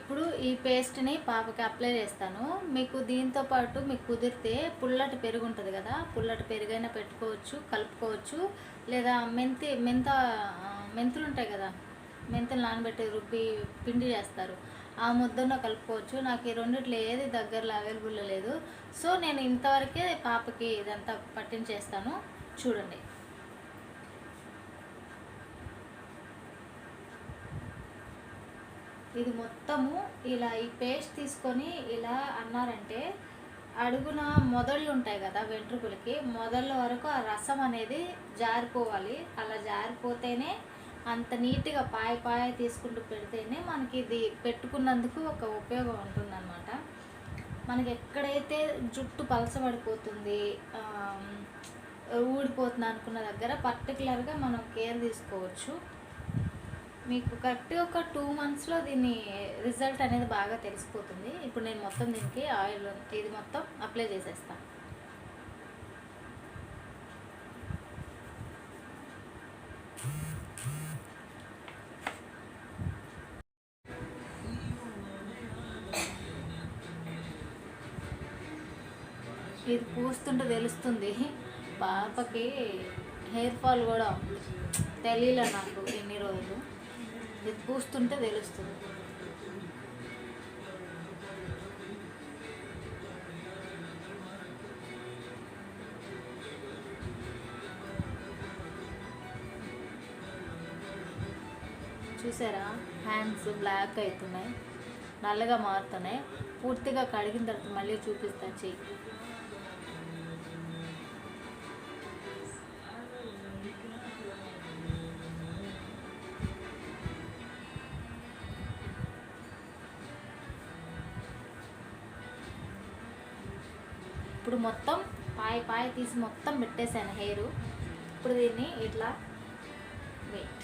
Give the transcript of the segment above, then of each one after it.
ఇప్పుడు ఈ పేస్ట్ని పాపకి అప్లై చేస్తాను. మీకు దీంతో పాటు మీకు కుదిరితే పుల్లటి పెరుగు ఉంటుంది కదా, పుల్లటి పెరుగైనా పెట్టుకోవచ్చు, కలుపుకోవచ్చు. లేదా మెంతులు ఉంటాయి కదా, మెంతులు నానబెట్టి రుబ్బి పిండి చేస్తారు, ఆ ముద్దను కలుపుకోవచ్చు. నాకు ఈ రెండిట్లో ఏది దగ్గరలో అవైలబుల్ లేదు. సో నేను ఇంతవరకే పాపకి ఇదంతా పట్టించేస్తాను, చూడండి. ఇది మొత్తము ఇలా ఈ పేస్ట్ తీసుకొని ఇలా అన్నారంటే అడుగున మొదళ్ళు ఉంటాయి కదా వెంట్రుకలకి, మొదళ్ళ వరకు ఆ రసం అనేది జారిపోవాలి. అలా జారిపోతేనే అంత నీట్గా పాయ తీసుకుంటూ పెడితేనే మనకి ఇది పెట్టుకున్నందుకు ఒక ఉపయోగం ఉంటుందన్నమాట. మనకి ఎక్కడైతే జుట్టు పలసబడిపోతుంది, ఊడిపోతుంది అనుకున్న దగ్గర పర్టికులర్గా మనం కేర్ తీసుకోవచ్చు. మీకు కరెక్ట్గా ఒక 2 monthsలో దీని రిజల్ట్ అనేది బాగా తెలిసిపోతుంది. ఇప్పుడు నేను మొత్తం దీనికి ఆయిల్ ఇది మొత్తం అప్లై చేసేస్తాను. ఇది పూస్తుంటే తెలుస్తుంది. పాపకి హెయిర్ ఫాల్ కూడా తెలియలే నాకు ఎన్ని రోజులు. ఇది పూస్తుంటే తెలుస్తుంది. చూసారా, హ్యాండ్స్ బ్లాక్ అవుతున్నాయి, నల్లగా మారుతున్నాయి. పూర్తిగా కడిగిన తర్వాత మళ్ళీ చూపిస్తా చెయ్యి. ఇప్పుడు మొత్తం పాయ తీసి మొత్తం పెట్టేశాను హెయిర్. ఇప్పుడు దీన్ని ఇట్లా వెయిట్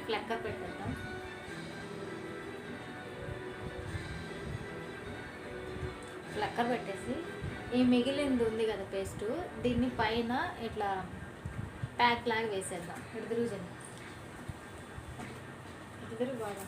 ఫ్లక్కర్ పెట్టేద్దాం. ఫ్లక్కర్ పెట్టేసి ఈ మిగిలింది ఉంది కదా పేస్టు, దీన్ని పైన ఇట్లా ప్యాక్ లాగా వేసేద్దాం. ఇద్దరు బాగా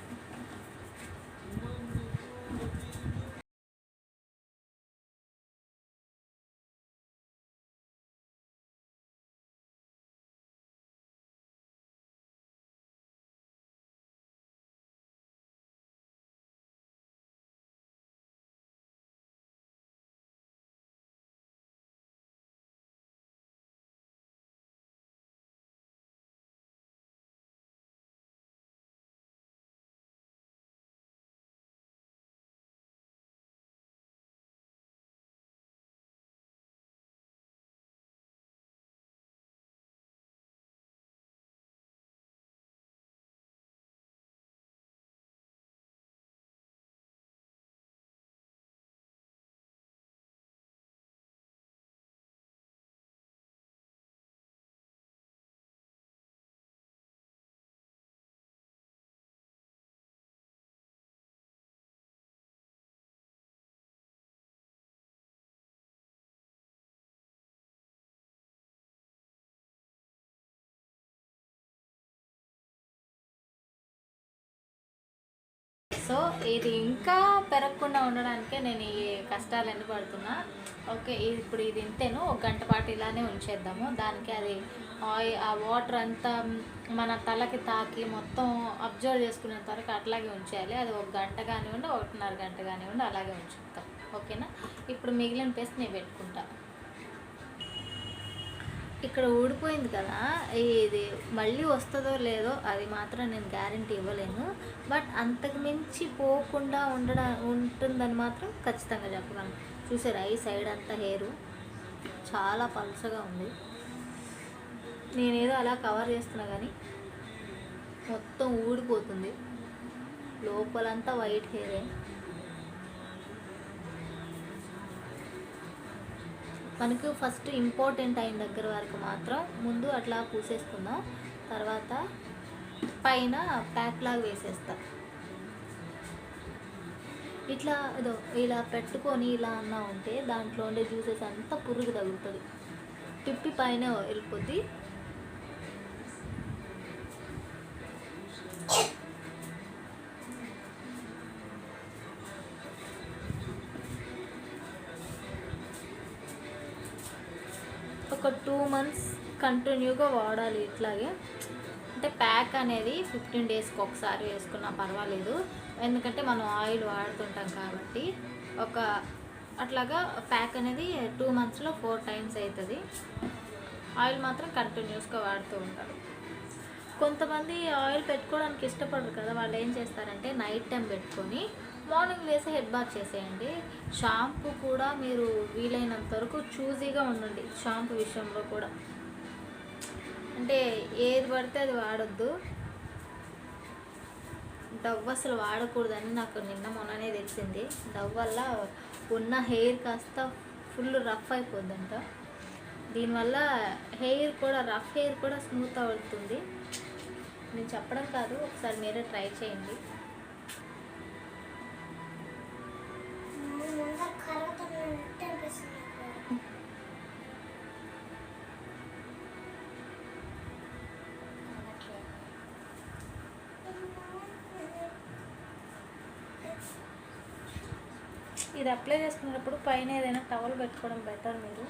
సో ఇది ఇంకా పెరగకుండా ఉండడానికే నేను ఈ కష్టాలు ఎన్ని పడుతున్నా. ఓకే, ఇప్పుడు ఇది ఇంతేను, 1 గంట పాటు ఇలానే ఉంచేద్దాము. దానికి అది ఆ వాటర్ అంతా మన తలకి తాకి మొత్తం అబ్జర్వ్ చేసుకునేంత వరకు అట్లాగే ఉంచేయాలి. అది 1 గంట కానివ్వండి, 1.5 గంట కానివ్వండి, అలాగే ఉంచుతాం. ఓకేనా, ఇప్పుడు మిగిలిన పేస్ట్ నేను పెట్టుకుంటా. ఇక్కడ ఊడిపోయింది కదా, ఇది మళ్ళీ వస్తుందో లేదో అది మాత్రం నేను గ్యారంటీ ఇవ్వలేను. బట్ అంతకు మించి పోకుండా ఉంటుందని మాత్రం ఖచ్చితంగా చెప్పగలను. చూసారా, ఈ సైడ్ అంతా హెయిర్ చాలా పల్చగా ఉంది. నేనేదో అలా కవర్ చేస్తున్నా కానీ మొత్తం ఊడిపోతుంది. లోపలంతా వైట్ హెయిరే. మనకు ఫస్ట్ ఇంపార్టెంట్ అయిన దగ్గర వరకు మాత్రం ముందు అట్లా పూసేసుకుందాం. తర్వాత పైన ప్యాక్ లాగా వేసేస్తా. ఇట్లా ఇదో ఇలా పెట్టుకొని ఇలా అన్నా ఉంటే దాంట్లో ఉండే జ్యూసెస్ అంతా పురుగు తగులుతుంది, తిప్పి పైన వెళ్ళిపోద్ది. ఒక 2 months కంటిన్యూగా వాడాలి ఇట్లాగే. అంటే ప్యాక్ అనేది 15 daysకి ఒకసారి వేసుకున్నా పర్వాలేదు, ఎందుకంటే మనం ఆయిల్ వాడుతుంటాం కాబట్టి. ఒక అట్లాగా ప్యాక్ అనేది 2 monthsలో 4 times అవుతుంది. ఆయిల్ మాత్రం కంటిన్యూస్గా వాడుతూ ఉంటారు. కొంతమంది ఆయిల్ పెట్టుకోవడానికి ఇష్టపడరు కదా, వాళ్ళు ఏం చేస్తారంటే నైట్ టైం పెట్టుకొని మార్నింగ్ వేసి హెడ్ బాత్ చేసేయండి. షాంపూ కూడా మీరు వీలైనంత వరకు చూజీగా ఉండండి షాంపూ విషయంలో కూడా. అంటే ఏది పడితే అది వాడొద్దు. డవ్ అసలు వాడకూడదని నాకు నిన్న మొన్ననే తెలిసింది. డవ్ వల్ల ఉన్న హెయిర్ కాస్త ఫుల్ రఫ్ అయిపోద్దంట. దీనివల్ల హెయిర్ కూడా రఫ్ హెయిర్ కూడా స్మూత్ అవుతుంది. నేను చెప్పడం కాదు, ఒకసారి మీరే ట్రై చేయండి. ఇది అప్లై చేసుకునేటప్పుడు పైన ఏదైనా టవల్ పెట్టుకోవడం బెటర్ మీరు.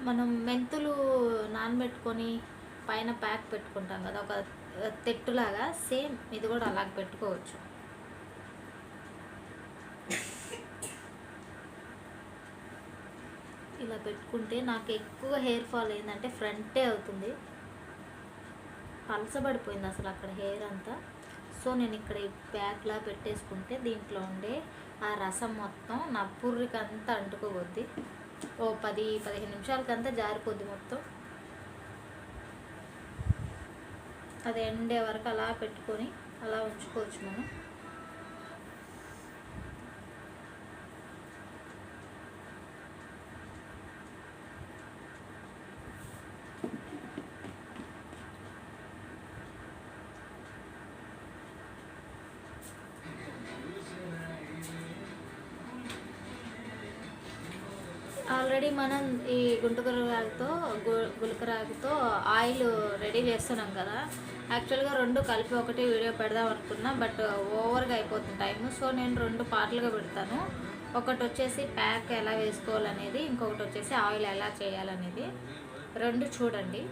మనం మెంతులు నానబెట్టుకొని పైన ప్యాక్ పెట్టుకుంటాం కదా, ఒక తెట్టులాగా, సేమ్ ఇది కూడా అలాగ పెట్టుకోవచ్చు. ఇలా పెట్టుకుంటే నాకు ఎక్కువ హెయిర్ ఫాల్ ఏంటంటే ఫ్రంటే అవుతుంది, పలసబడిపోయింది అసలు అక్కడ హెయిర్ అంతా. సో నేను ఇక్కడ ఈ ప్యాక్లా పెట్టేసుకుంటే దీంట్లో ఉండే ఆ రసం మొత్తం నా పుర్రికి అంతా అంటుకోవద్ది. ఓ 10-15 నిమిషాలకంతా జారిపోద్ది మొత్తం. అది ఎండే వరకు అలా పెట్టుకొని అలా ఉంచుకోవచ్చు మనం. ఆల్రెడీ మనం ఈ గులకరాకుతో ఆయిల్ రెడీ చేస్తున్నాం కదా. యాక్చువల్గా 2 కలిపి ఒకటి వీడియో పెడదాం అనుకున్నా, బట్ ఓవర్గా అయిపోతుంది టైము. సో నేను 2 పార్ట్లుగా పెడతాను. ఒకటి వచ్చేసి ప్యాక్ ఎలా వేసుకోవాలనేది, ఇంకొకటి వచ్చేసి ఆయిల్ ఎలా చేయాలనేది. 2 చూడండి.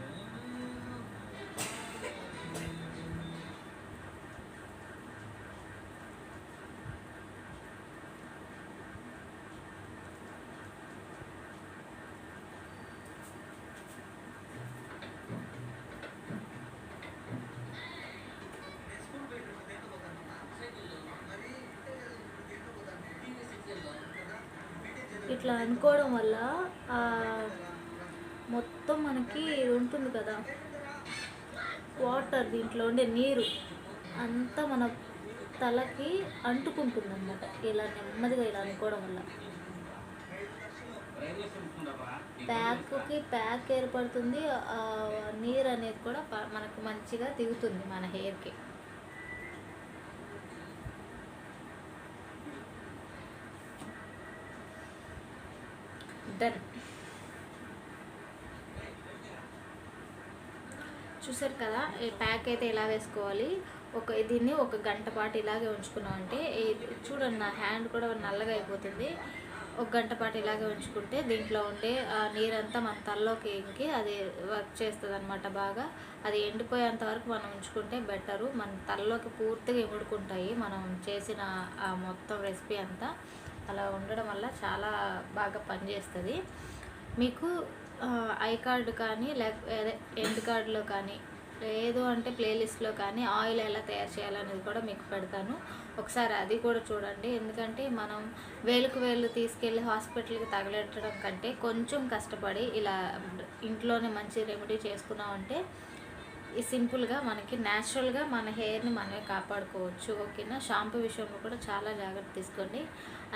ఇట్లా అనుకోవడం వల్ల మొత్తం మనకి ఉంటుంది కదా వాటర్, దీంట్లో ఉండే నీరు అంతా మన తలకి అంటుకుంటుంది అన్నమాట. ఇలా నెమ్మదిగా ఇలా అనుకోవడం వల్ల ప్యాక్ ఏర్పడుతుంది. నీరు అనేది కూడా మనకు మంచిగా దిగుతుంది మన హెయిర్కి. డన్. చూసారు కదా ఈ ప్యాక్ అయితే ఇలా వేసుకోవాలి. దీన్ని 1 గంట పాటు ఇలాగే ఉంచుకున్నామంటే, చూడండి నా హ్యాండ్ కూడా నల్లగా అయిపోతుంది. 1 గంట పాటు ఇలాగే ఉంచుకుంటే దీంట్లో ఉండే నీరంతా మన తలలోకి ఇంకి అది వర్క్ చేస్తుంది అనమాట బాగా. అది ఎండిపోయేంత వరకు మనం ఉంచుకుంటే బెటరు. మన తలలోకి పూర్తిగా ఇముడుకుంటాయి మనం చేసిన మొత్తం రెసిపీ అంతా. అలా ఉండడం వల్ల చాలా బాగా పనిచేస్తుంది. మీకు ఐ కార్డ్ కానీ అదే ఎండ్ కార్డ్లో కానీ లేదు అంటే ప్లేలిస్ట్లో కానీ ఆయిల్ ఎలా తయారు చేయాలనేది కూడా మీకు పెడతాను. ఒకసారి అది కూడా చూడండి. ఎందుకంటే మనం వేలుకు వేలు తీసుకెళ్ళి హాస్పిటల్కి తగలెట్టడం కంటే కొంచెం కష్టపడి ఇలా ఇంట్లోనే మంచి రెమెడీ చేసుకున్నామంటే ఈ సింపుల్గా మనకి న్యాచురల్గా మన హెయిర్ని మనమే కాపాడుకోవచ్చు. ఓకేనా? షాంపూ విషయంలో కూడా చాలా జాగ్రత్త తీసుకోండి.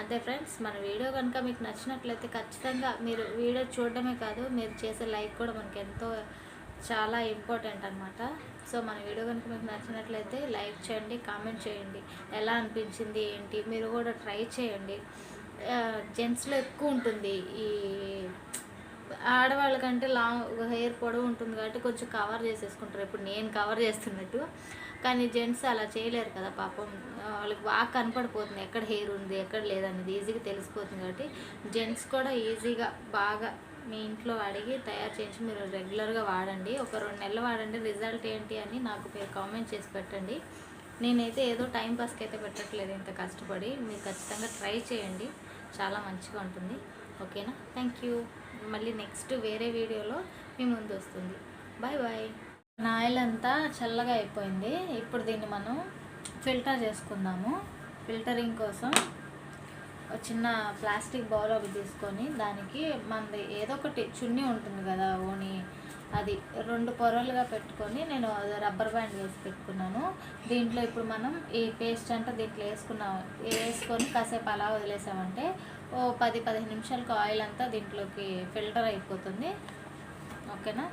అంతే ఫ్రెండ్స్, మన వీడియో కనుక మీకు నచ్చినట్లయితే ఖచ్చితంగా మీరు వీడియో చూడడమే కాదు, మీరు చేసే లైక్ కూడా మనకి ఎంతో చాలా ఇంపార్టెంట్ అనమాట. సో మన వీడియో కనుక మీకు నచ్చినట్లయితే లైక్ చేయండి, కామెంట్ చేయండి, ఎలా అనిపించింది ఏంటి, మీరు కూడా ట్రై చేయండి. జెంట్స్లో ఎక్కువ ఉంటుంది, ఈ ఆడవాళ్ళకంటే లాంగ్ హెయిర్ పొడవు ఉంటుంది కాబట్టి కొంచెం కవర్ చేసేసుకుంటారు, ఇప్పుడు నేను కవర్ చేస్తున్నట్టు. కానీ జెంట్స్ అలా చేయలేరు కదా పాపం, వాళ్ళకి బాగా కనపడిపోతుంది ఎక్కడ హెయిర్ ఉంది ఎక్కడ లేదనేది ఈజీగా తెలిసిపోతుంది. కాబట్టి జెంట్స్ కూడా ఈజీగా బాగా మీ ఇంట్లో అడిగి తయారు చేయించి మీరు రెగ్యులర్గా వాడండి. ఒక 2 నెలలు వాడండి, రిజల్ట్ ఏంటి అని నాకు మీరు కామెంట్ చేసి పెట్టండి. నేనైతే ఏదో టైం పాస్కి అయితే పెట్టట్లేదు, ఇంత కష్టపడి. మీరు ఖచ్చితంగా ట్రై చేయండి, చాలా మంచిగా ఉంటుంది. ఓకేనా? Thank you. మళ్ళీ నెక్స్ట్ వేరే వీడియోలో మీ ముందు వస్తుంది. Bye bye. నా ఆయిల్ అంతా చల్లగా అయిపోయింది. ఇప్పుడు దీన్ని మనం ఫిల్టర్ చేసుకుందాము. ఫిల్టరింగ్ కోసం ఒక చిన్న ప్లాస్టిక్ బౌల్ ఒకటి తీసుకొని దానికి మనది ఏదో ఒకటి చున్నీ ఉంటుంది కదా ఓని, అది 2 పొరలుగా పెట్టుకొని నేను రబ్బర్ బ్యాండ్ వేసి పెట్టుకున్నాను. దీంట్లో ఇప్పుడు మనం ఈ పేస్ట్ అంతా దీంట్లో వేసుకొని కాసేపు అలా వదిలేసామంటే ఓ 10-15 నిమిషాలకు ఆయిల్ అంతా దీంట్లోకి ఫిల్టర్ అయిపోతుంది. ఓకేనా?